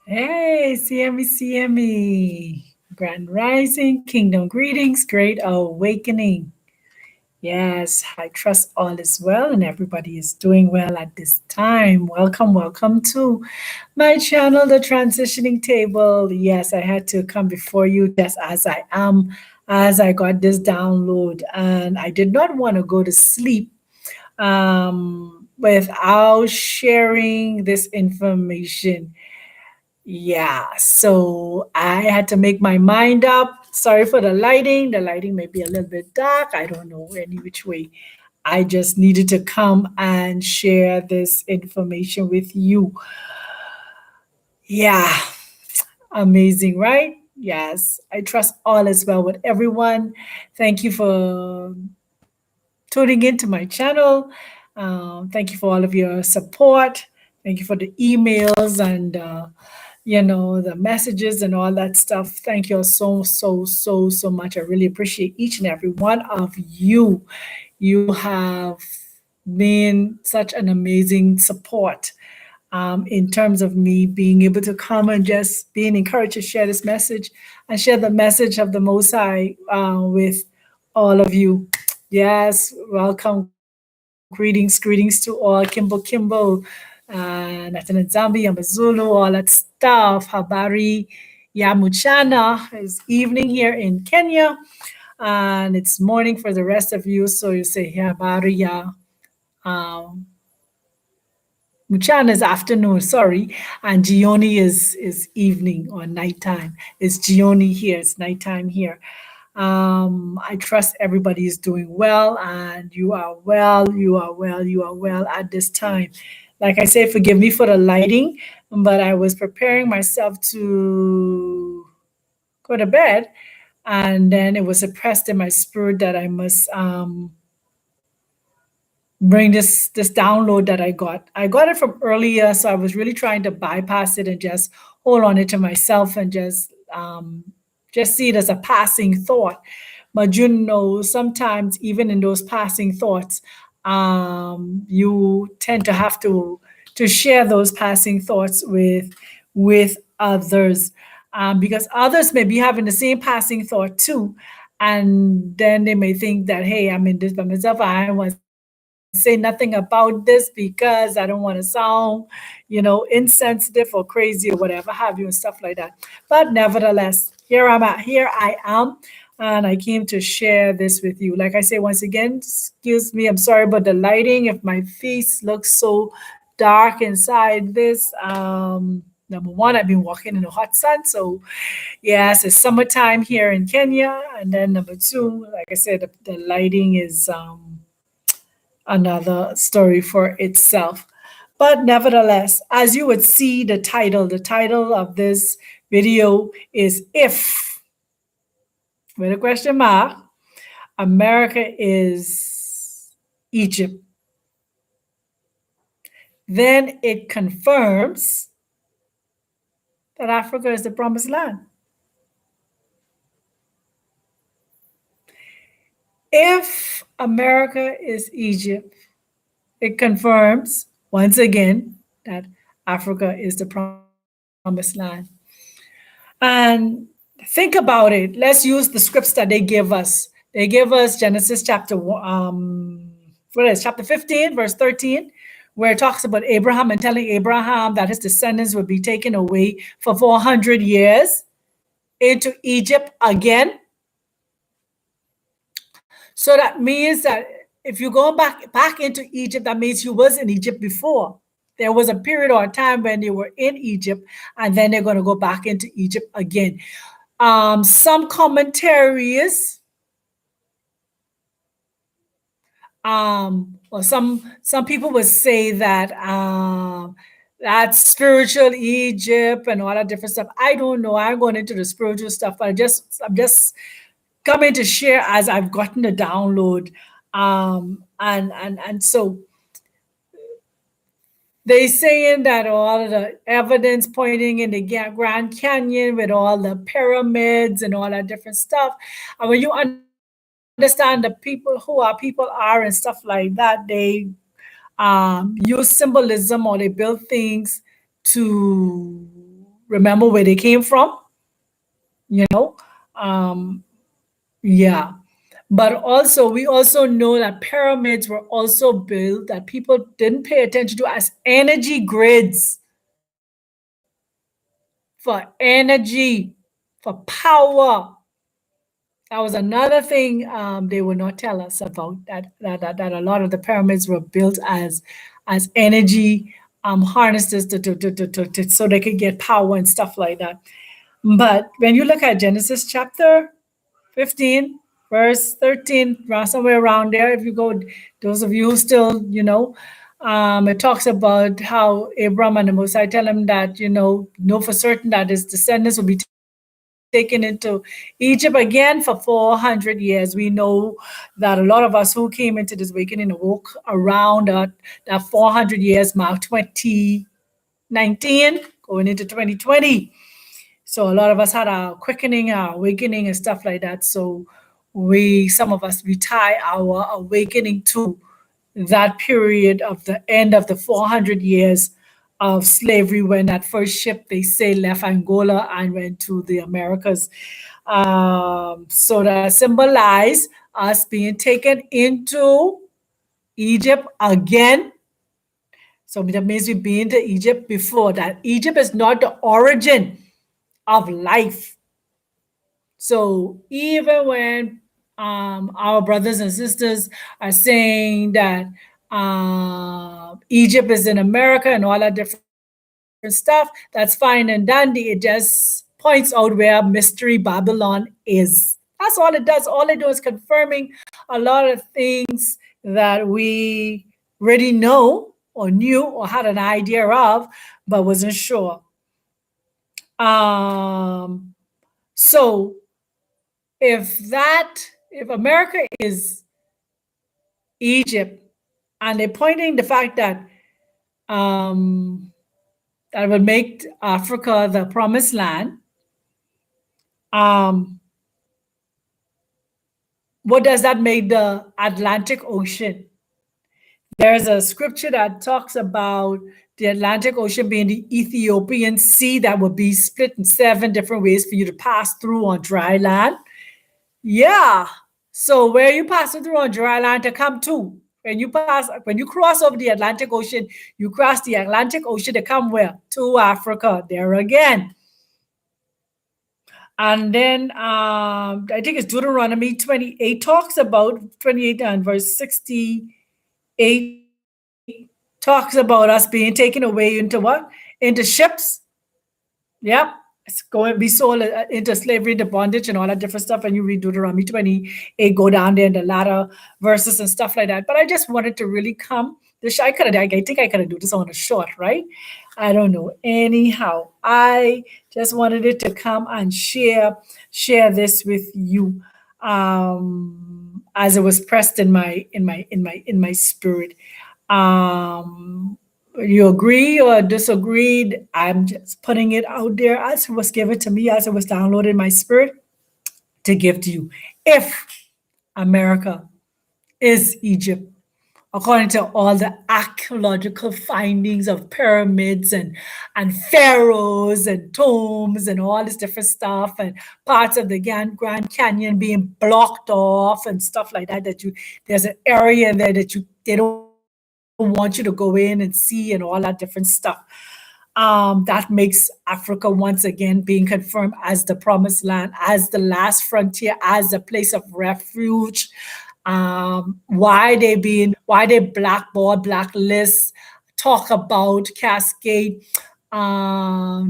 Hey, CME. Grand Rising, Kingdom Greetings, Great Awakening. Yes, I trust all is well and everybody is doing well at this time. Welcome to my channel, The Transitioning Table. Yes, I had to come before you just as I am, as I got this download, and I did not want to go to sleep without sharing this information. Yeah, so I had to make my mind up. Sorry for the lighting. The lighting may be a little bit dark. I don't know any which way. I just needed to come and share this information with you. Yeah, amazing, right? Yes, I trust all is well with everyone. Thank you for tuning into my channel. Thank you for all of your support. Thank you for the emails and the messages and all that stuff. Thank you all so much. I really appreciate each and every one of you. You have been such an amazing support in terms of me being able to come and just being encouraged to share this message and share the message of the Most High with all of you. Yes, welcome. Greetings to all. Kimbo, Nathan Zambi, Amazulu, all that stuff. Habari ya Muchana is evening here in Kenya, and it's morning for the rest of you. So you say Habari ya um, Muchana is afternoon, sorry, and Gioni is evening or nighttime. It's Gioni here, it's nighttime here. I trust everybody is doing well and you are well, you are well at this time. Like I say, forgive me for the lighting, but I was preparing myself to go to bed, and then it was impressed in my spirit that I must bring this download that I got. I got it from earlier, so I was really trying to bypass it and just hold on it to myself and just see it as a passing thought. But sometimes even in those passing thoughts, you tend to have to share those passing thoughts with others, because others may be having the same passing thought too, and then they may think that, hey, I'm in this by myself. I want to say nothing about this because I don't want to sound, insensitive or crazy or whatever have you and stuff like that. But nevertheless, here I am, and I came to share this with you. Like I say, once again, excuse me, I'm sorry about the lighting. If my face looks so dark inside this, number one, I've been walking in the hot sun, so yes, it's summertime here in Kenya. And then number two, like I said, the lighting is another story for itself. But nevertheless, as you would see the title of this video is If, with a question mark, America is Egypt. Then it confirms that Africa is the promised land. If America is Egypt, it confirms once again that Africa is the promised land. And think about it. Let's use the scripts that they give us. They give us Genesis chapter 15, verse 13, where it talks about Abraham and telling Abraham that his descendants would be taken away for 400 years into Egypt again. So that means that if you go back into Egypt, that means you was in Egypt before. There was a period or a time when they were in Egypt, and then they're going to go back into Egypt again. Some commentaries, or some people would say that that's spiritual Egypt and all that different stuff. I don't know. I'm going into the spiritual stuff, but I'm just coming to share as I've gotten the download. And so they saying that all of the evidence pointing in the Grand Canyon with all the pyramids and all that different stuff. And when you understand the people who our people are and stuff like that, they use symbolism or they build things to remember where they came from, you know. Um, yeah. But also, we also know that pyramids were also built that people didn't pay attention to as energy grids for energy, for power. That was another thing they would not tell us about that a lot of the pyramids were built as energy harnesses so they could get power and stuff like that. But when you look at Genesis chapter 15, verse 13, somewhere around there, if you go, those of you who still, it talks about how Abram and the Mosai tell him that, know for certain that his descendants will be taken into Egypt again for 400 years. We know that a lot of us who came into this awakening awoke around that 400 years mark 2019, going into 2020. So a lot of us had our quickening, our awakening, and stuff like that. So some of us, we tie our awakening to that period of the end of the 400 years of slavery when that first ship they say left Angola and went to the Americas. So that symbolize us being taken into Egypt again. So that means we've been to Egypt before that. Egypt is not the origin of life. So even when our brothers and sisters are saying that Egypt is in America and all that different stuff, that's fine and dandy. It just points out where Mystery Babylon is. That's all it does. All it does is confirming a lot of things that we already know or knew or had an idea of, but wasn't sure. So if America is Egypt, and they're pointing the fact that that would make Africa the promised land, what does that make the Atlantic Ocean? There's a scripture that talks about the Atlantic Ocean being the Ethiopian Sea that would be split in 7 different ways for you to pass through on dry land. Yeah. So where you passing through on dry land to come to? When you cross over the Atlantic Ocean, you cross the Atlantic Ocean to come where? To Africa. There again. And then I think it's Deuteronomy 28 talks about 28 and verse 68 talks about us being taken away into what? Into ships. Yep. It's going to be sold into slavery, into bondage, and all that different stuff. And you read Deuteronomy 28, go down there in the latter verses and stuff like that. But I just wanted to really come. I think I could have do this on a short, right? I don't know. Anyhow, I just wanted it to come and share this with you, as it was pressed in my spirit. You agree or disagreed? I'm just putting it out there as it was given to me, as it was downloaded in my spirit to give to you. If America is Egypt, according to all the archaeological findings of pyramids and pharaohs and tombs and all this different stuff, and parts of the Grand Canyon being blocked off and stuff like that, there's an area there that they don't want you to go in and see and all that different stuff. That makes Africa once again being confirmed as the promised land, as the last frontier, as a place of refuge. Why they blackboard, blacklist, talk about Cascade,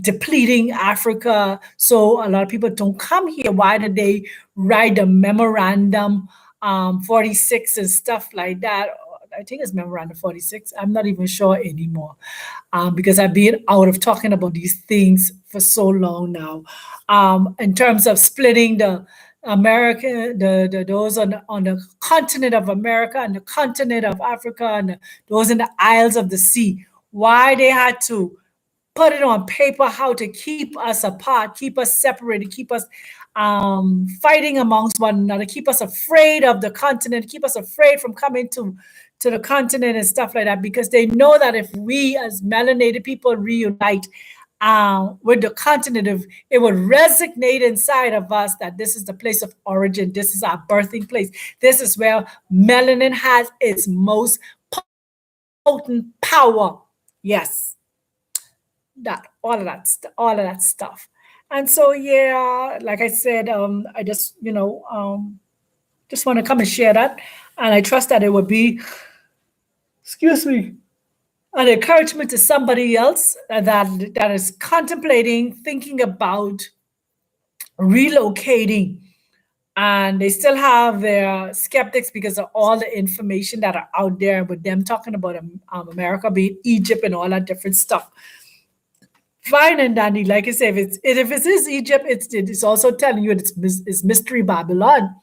depleting Africa. So a lot of people don't come here. Why did they write a memorandum 46 and stuff like that? I think it's memorandum 46. I'm not even sure anymore, because I've been out of talking about these things for so long now. In terms of splitting the America, those on the continent of America and the continent of Africa and those in the isles of the sea, why they had to put it on paper how to keep us apart, keep us separated, keep us fighting amongst one another, keep us afraid of the continent, keep us afraid from coming to the continent and stuff like that, because they know that if we as melanated people reunite with the continent, it would resonate inside of us that this is the place of origin. This is our birthing place. This is where melanin has its most potent power. Yes, all of that stuff. And so, yeah, like I said, I just, just want to come and share that. And I trust that it would be, excuse me, an encouragement to somebody else that is contemplating, thinking about relocating, and they still have their skeptics because of all the information that are out there with them talking about America being Egypt and all that different stuff. Fine and dandy, like I say, if it is Egypt, it's also telling you it's mystery Babylon.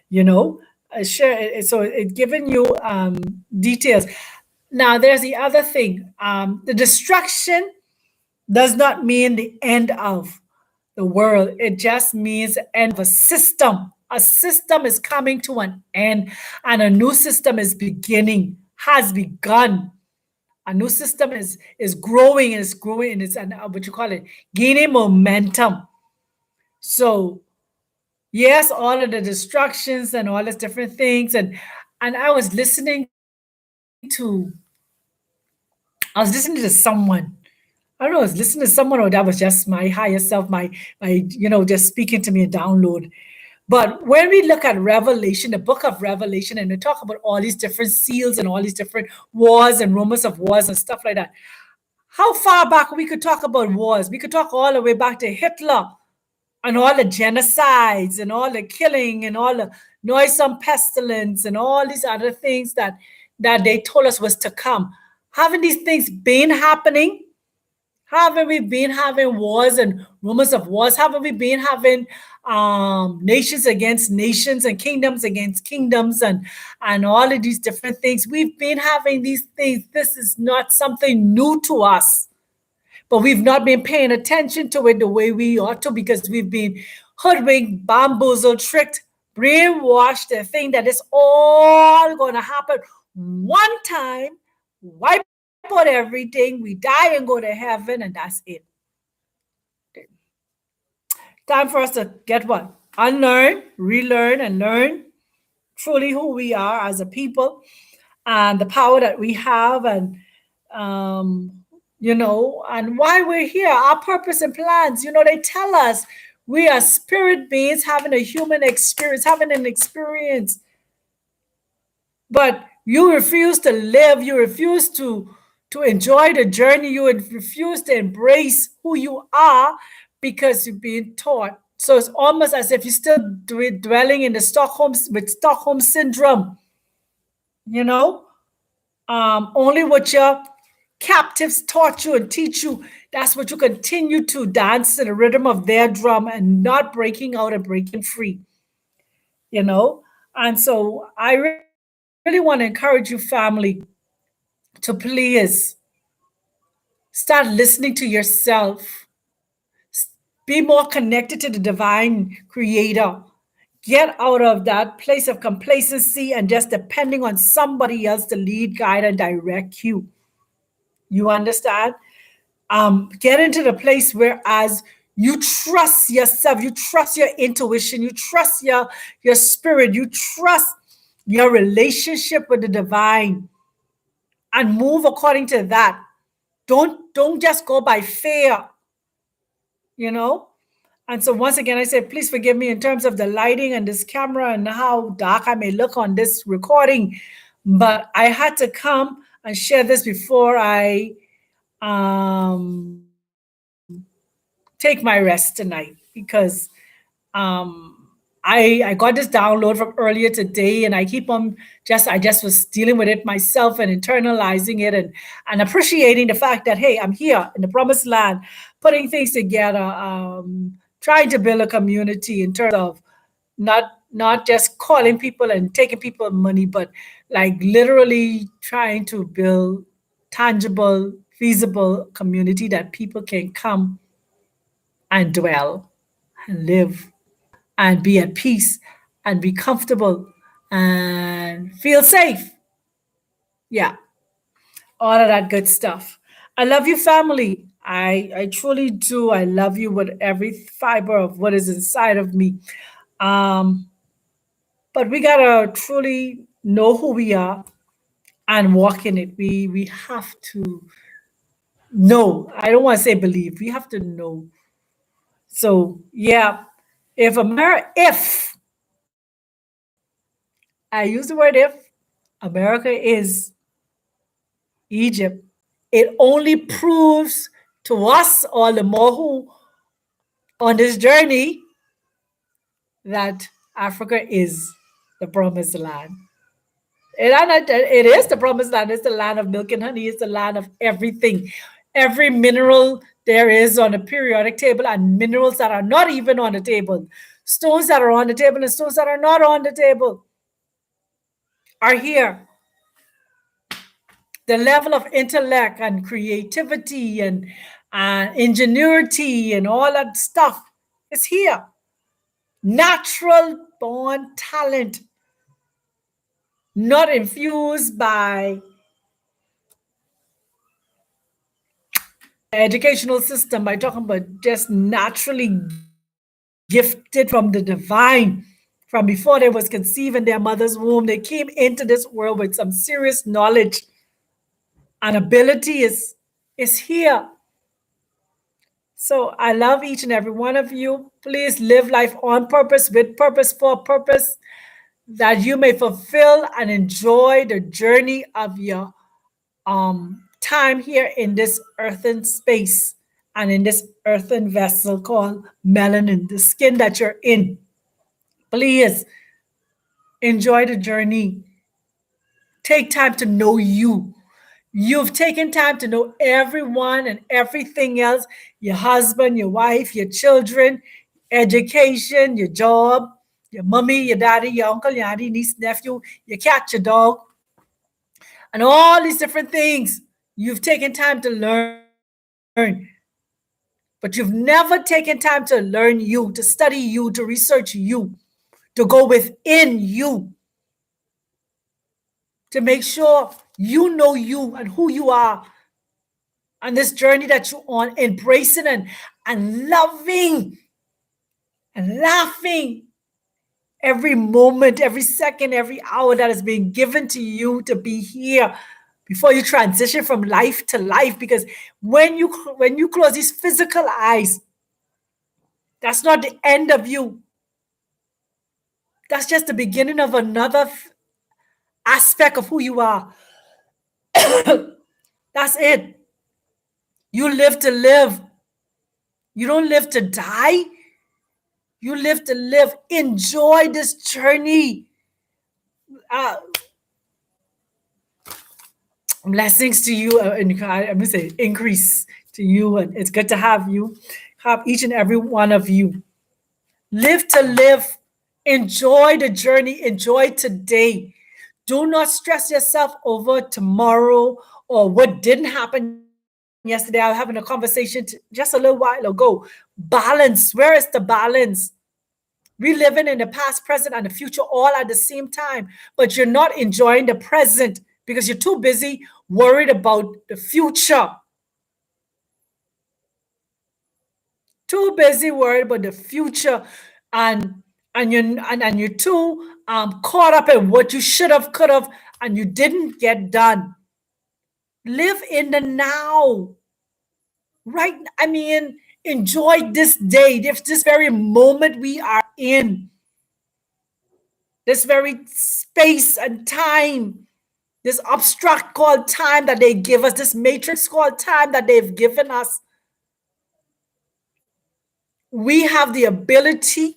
You know, so it's giving you details. Now, there's the other thing. The destruction does not mean the end of the world. It just means the end of a system. A system is coming to an end, and a new system is beginning, has begun. A new system is growing and it's growing and it's what you call it, gaining momentum. So yes, all of the distractions and all these different things, and I was listening to someone. I don't know, I was listening to someone, or that was just my higher self, my just speaking to me, a download. But when we look at Revelation, the book of Revelation, and we talk about all these different seals and all these different wars and rumors of wars and stuff like that, how far back we could talk about wars? We could talk all the way back to Hitler and all the genocides and all the killing and all the noisome pestilence and all these other things that they told us was to come. Haven't these things been happening? Haven't we been having wars and rumors of wars? Haven't we been having nations against nations and kingdoms against kingdoms and all of these different things? We've been having these things. This is not something new to us, but we've not been paying attention to it the way we ought to, because we've been hoodwinked, bamboozled, tricked, brainwashed, and think that it's all going to happen one time, wipe out everything, we die and go to heaven, and that's it. Time for us to get what? Unlearn, relearn, and learn truly who we are as a people and the power that we have, and and why we're here, our purpose and plans. They tell us we are spirit beings having a human experience, having an experience, but you refuse to live, you refuse to enjoy the journey, you refuse to embrace who you are because you're being taught. So it's almost as if you're still dwelling in the Stockholm syndrome. Only what your captives taught you and teach you, that's what you continue to dance to the rhythm of their drum and not breaking out and breaking free. And so I really want to encourage you, family, to please start listening to yourself. Be more connected to the divine creator. Get out of that place of complacency and just depending on somebody else to lead, guide, and direct you. You understand? Get into the place where as you trust yourself, you trust your intuition, you trust your spirit, you trust your relationship with the divine, and move according to that. Don't just go by fear, you know. And so once again, I say, please forgive me in terms of the lighting and this camera and how dark I may look on this recording, but I had to come and share this before I take my rest tonight, because I got this download from earlier today, and I keep on I just was dealing with it myself and internalizing it, and appreciating the fact that, hey, I'm here in the promised land, putting things together, trying to build a community in terms of not just calling people and taking people money, but like literally trying to build tangible, feasible community that people can come and dwell and live and be at peace and be comfortable and feel safe. Yeah, all of that good stuff. I love you, family. I truly do. I love you with every fiber of what is inside of me. Um, but we gotta truly know who we are and walk in it. We have to know. I don't want to say believe. We have to know. So yeah, if I use the word if, America is Egypt, it only proves to us all the more who on this journey that Africa is the promised land. It is the promised land. It's the land of milk and honey. It's the land of everything. Every mineral there is on the periodic table, and minerals that are not even on the table, stones that are on the table, and stones that are not on the table are here. The level of intellect and creativity and ingenuity and all that stuff is here. Natural born talent, not infused by educational system, by talking about just naturally gifted from the divine. From before they was conceived in their mother's womb, they came into this world with some serious knowledge and ability is here. So I love each and every one of you. Please live life on purpose, with purpose, for purpose, that you may fulfill and enjoy the journey of your time here in this earthen space and in this earthen vessel called melanin, the skin that you're in. Please enjoy the journey. Take time to know you. You've taken time to know everyone and everything else, your husband, your wife, your children, education, your job, your mommy, your daddy, your uncle, your auntie, niece, nephew, your cat, your dog, and all these different things. You've taken time to learn, but you've never taken time to learn you, to study you, to research you, to go within you, to make sure you know you and who you are on this journey that you're on, embracing and loving and laughing every moment, every second, every hour that is being given to you to be here before you transition from life to life. Because when you close these physical eyes, that's not the end of you. That's just the beginning of another aspect of who you are. That's it. You live to live. You don't live to die. You live to live. Enjoy this journey. Uh, Blessings to you. And I'm going to say increase to you. And it's good to have you, have each and every one of you. Live to live. Enjoy the journey. Enjoy today. Do not stress yourself over tomorrow or what didn't happen yesterday. I was having a conversation just a little while ago. Balance. Where is the balance? We living in the past, present, and the future all at the same time, but you're not enjoying the present because you're too busy worried about the future. Too busy worried about the future, and you're too caught up in what you should have, could have, and you didn't get done. Live in the now, right? I mean, enjoy this day, this very moment we are in, this very space and time, this abstract called time that they give us, this matrix called time that they've given us. We have the ability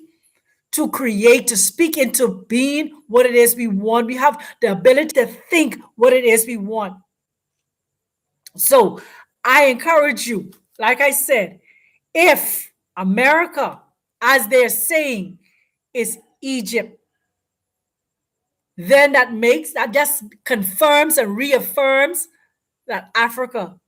to create, to speak into being what it is we want. We have the ability to think what it is we want. So I encourage you, like I said, if America, as they're saying, is Egypt, then that just confirms and reaffirms that Africa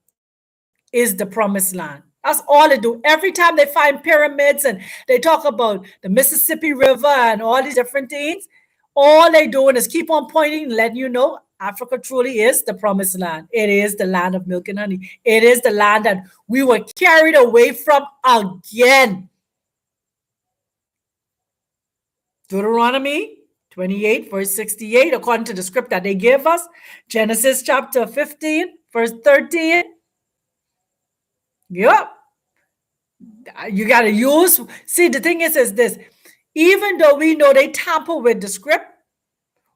is the promised land. That's all they do. Every time they find pyramids and they talk about the Mississippi River and all these different things, all they doing is keep on pointing and letting you know Africa truly is the promised land. It is the land of milk and honey. It is the land that we were carried away from again. Deuteronomy 28, verse 68, according to the script that they gave us. Genesis chapter 15, verse 13. Yep. You got to use. See, the thing is this. Even though we know they tamper with the script,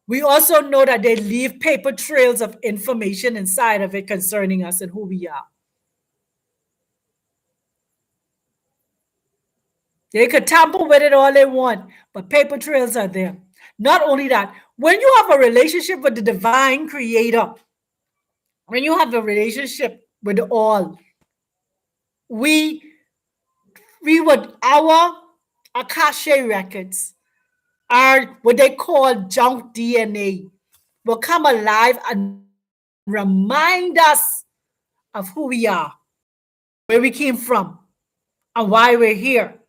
we also know that they leave paper trails of information inside of it concerning us and who we are. They could tamper with it all they want, but paper trails are there. Not only that, when you have a relationship with the divine creator, when you have a relationship with all, we would, our Akashe records are what they call junk DNA, will come alive and remind us of who we are, where we came from, and why we're here,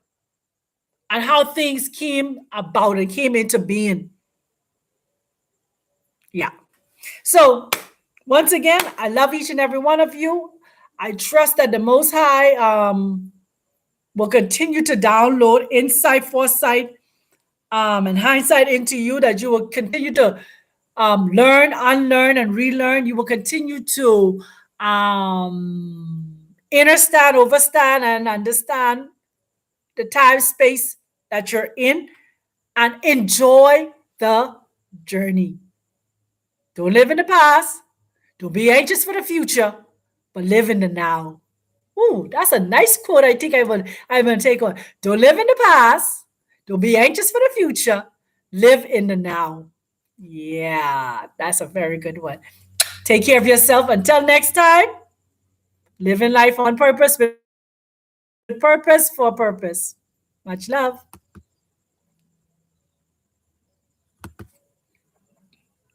and how things came about and came into being. Yeah. So, once again, I love each and every one of you. I trust that the Most High will continue to download insight, foresight, and hindsight into you, that you will continue to learn, unlearn, and relearn. You will continue to understand, overstand, and understand the time, space that you're in, and enjoy the journey. Don't live in the past. Don't be anxious for the future, but live in the now. Ooh, that's a nice quote. I think I will take on. Don't live in the past. Don't be anxious for the future. Live in the now. Yeah, that's a very good one. Take care of yourself. Until next time, living life on purpose, with purpose, for purpose. Much love.